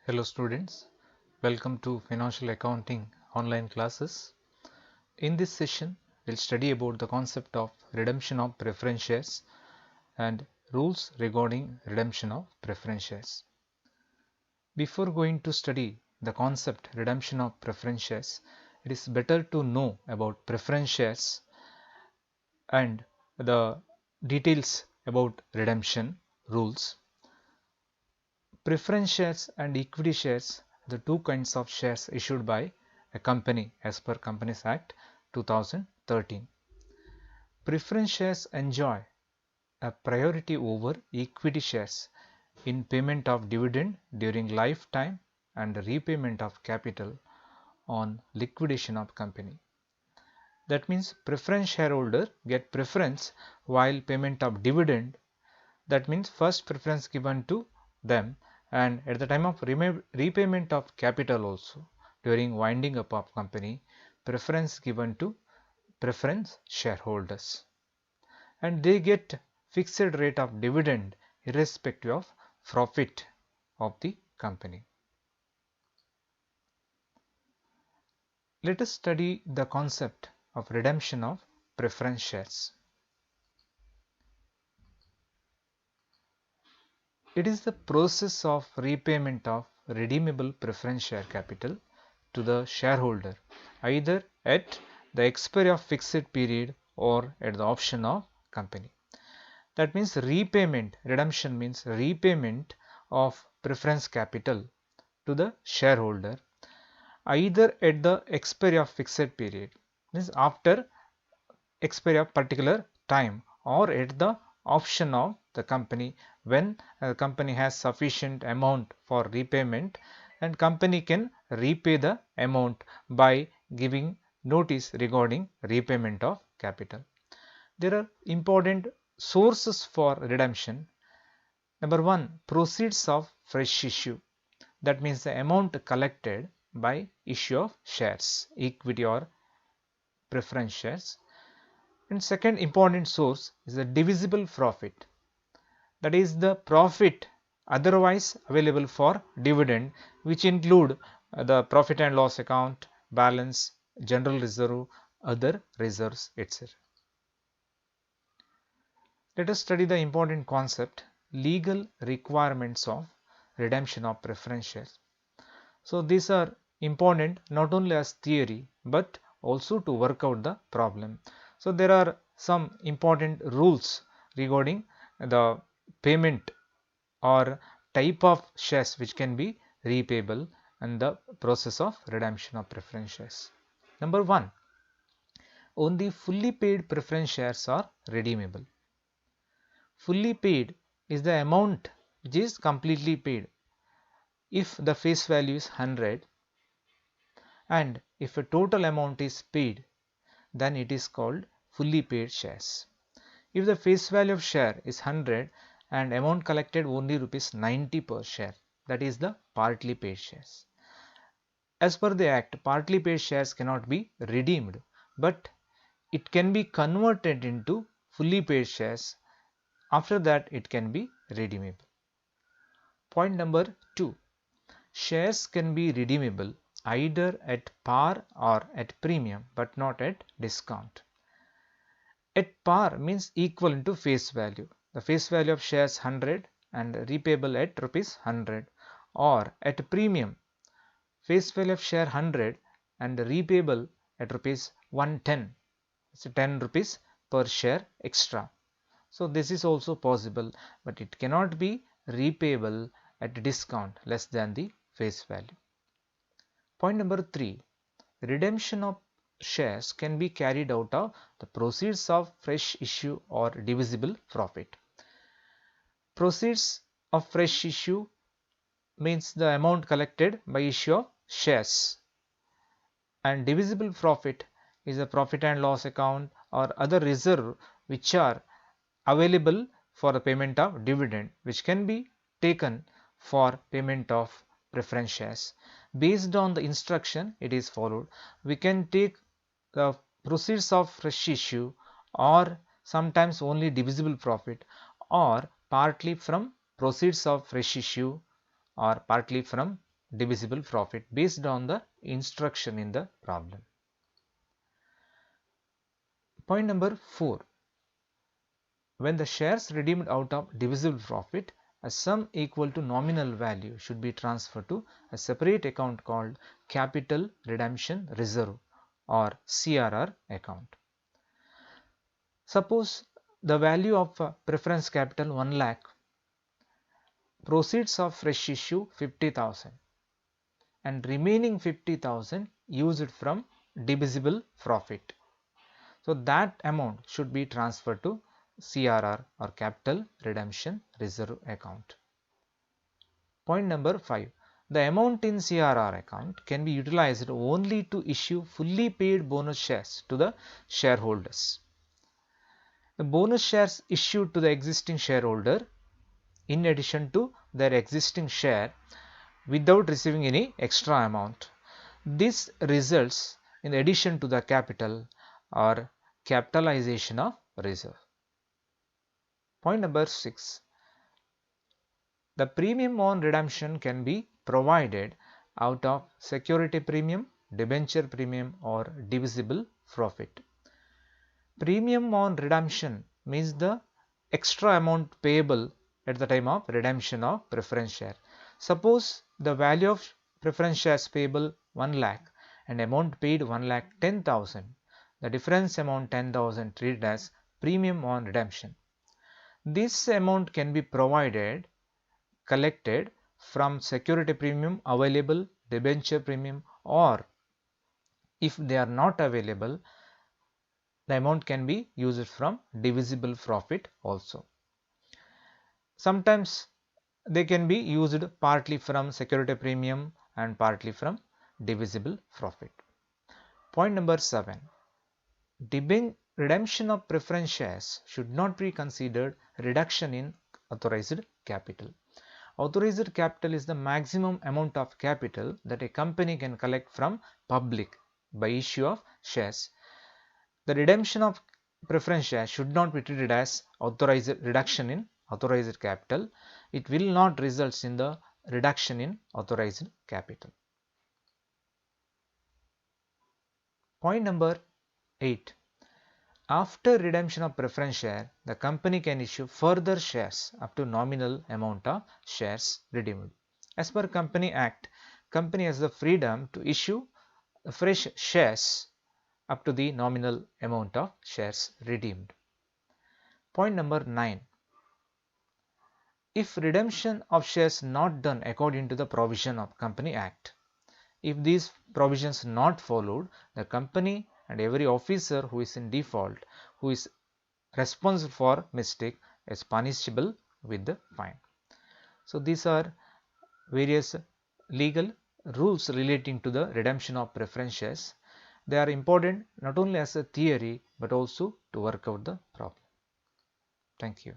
Hello students, welcome to Financial Accounting online classes. In this session, we'll study about the concept of redemption of preference shares and rules regarding redemption of preference shares. Before going to study the concept redemption of preference shares, it is better to know about preference shares and the details about redemption rules. Preference shares and equity shares are the two kinds of shares issued by a company as per Companies Act 2013. Preference shares enjoy a priority over equity shares in payment of dividend during lifetime and repayment of capital on liquidation of company. That means preference shareholder get preference while payment of dividend. That means first preference given to them, and at the time of repayment of capital also during winding up of company, preference given to preference shareholders, and they get fixed rate of dividend irrespective of profit of the company. Let us study the concept of redemption of preference shares. It is the process of repayment of redeemable preference share capital to the shareholder either at the expiry of fixed period or at the option of company. That means redemption means repayment of preference capital to the shareholder either at the expiry of fixed period, means after expiry of particular time, or at the option of the company when the company has sufficient amount for repayment and company can repay the amount by giving notice regarding repayment of capital. There are important sources for redemption. Number one, proceeds of fresh issue. That means the amount collected by issue of shares, equity or preference shares. And second important source is the divisible profit. That is the profit otherwise available for dividend, which include the profit and loss account, balance, general reserve, other reserves, etc. Let us study the important concept legal requirements of redemption of preference shares. So these are important not only as theory but also to work out the problem. So there are some important rules regarding the payment or type of shares which can be repayable and the process of redemption of preference shares. Number one, only fully paid preference shares are redeemable. Fully paid is the amount which is completely paid. If the face value is 100 and if a total amount is paid, then it is called fully paid shares. If the face value of share is 100 and amount collected only rupees 90 per share, that is the partly paid shares. As per the act, partly paid shares cannot be redeemed, but it can be converted into fully paid shares. After that, it can be redeemable. Point number 2. Shares can be redeemable either at par or at premium, but not at discount. At par means equivalent to face value. The face value of shares 100 and repayable at rupees 100, or at premium, face value of share 100 and repayable at rupees 110. So 10 rupees per share extra. So this is also possible, but it cannot be repayable at a discount less than the face value. Point number 3. Redemption of shares can be carried out of the proceeds of fresh issue or divisible profit. Proceeds of fresh issue means the amount collected by issue of shares, and divisible profit is a profit and loss account or other reserve which are available for the payment of dividend, which can be taken for payment of preference shares. Based on the instruction it is followed, we can take the proceeds of fresh issue or sometimes only divisible profit or partly from proceeds of fresh issue or partly from divisible profit based on the instruction in the problem. Point number 4. When the shares redeemed out of divisible profit, a sum equal to nominal value should be transferred to a separate account called Capital Redemption Reserve or CRR account. Suppose the value of preference capital 1 lakh, proceeds of fresh issue 50,000 and remaining 50,000 used from divisible profit. So that amount should be transferred to CRR or Capital Redemption Reserve account. Point number 5. The amount in CRR account can be utilized only to issue fully paid bonus shares to the shareholders. The bonus shares issued to the existing shareholder in addition to their existing share without receiving any extra amount. This results in addition to the capital or capitalization of reserve. Point number 6. The premium on redemption can be provided out of security premium, debenture premium or divisible profit. Premium on redemption means the extra amount payable at the time of redemption of preference share. Suppose the value of preference shares payable 1 lakh and amount paid 1 lakh 10,000. The difference amount 10,000 treated as premium on redemption. This amount can be collected from security premium available, debenture premium, or if they are not available, the amount can be used from divisible profit also. Sometimes they can be used partly from security premium and partly from divisible profit. Point number 7. Redemption of preference shares should not be considered reduction in authorized capital. Authorized capital is the maximum amount of capital that a company can collect from public by issue of shares. The redemption of preference shares should not be treated as reduction in authorized capital. It will not result in the reduction in authorized capital. Point number 8. After redemption of preference share, the company can issue further shares up to nominal amount of shares redeemed. As per Company Act, company has the freedom to issue fresh shares up to the nominal amount of shares redeemed. Point number 9. If redemption of shares not done according to the provision of Company Act, if these provisions not followed, the company and every officer who is in default, who is responsible for mistake, is punishable with the fine. So these are various legal rules relating to the redemption of preference shares. They are important not only as a theory but also to work out the problem. Thank you.